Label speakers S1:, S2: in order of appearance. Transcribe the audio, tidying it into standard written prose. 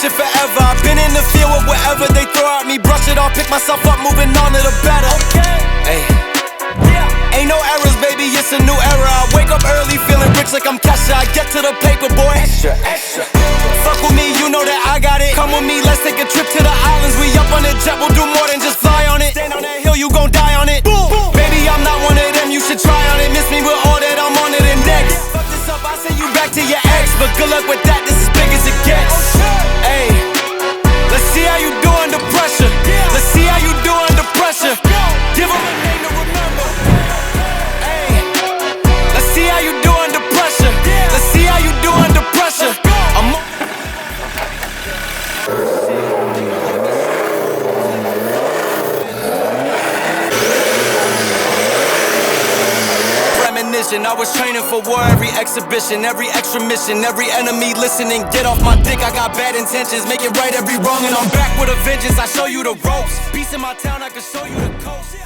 S1: shit forever. I've been in the field with whatever they throw at me. Brush it off, pick myself up, moving on to the better. Hey, ain't no errors, baby, it's a new era. I wake up early, feeling rich like I'm Kesha. I get to the paper, boy. Extra, extra. Fuck with me, you know that I got it. Come with me, let's take a trip to the islands. We up on the jet, we'll do more than just fly on it. Stand on that hill, you gon' die on it. Boom, boom. Baby, I'm not one of them, you should try on it. Miss me with all that, I'm on it and next. Fuck this up, I send you back to your ex. But good luck with that, this is big as it gets. Hey, let's see how you do under pressure. Let's see how you do under pressure. Give them a name to remember. Hey, let's see how you do under pressure. Let's see how you do under pressure. I was training for war, every exhibition, every extra mission, every enemy listening. Get off my dick, I got bad intentions. Make it right every wrong, and I'm back with a vengeance. I show you the ropes. Peace in my town, I can show you the coast.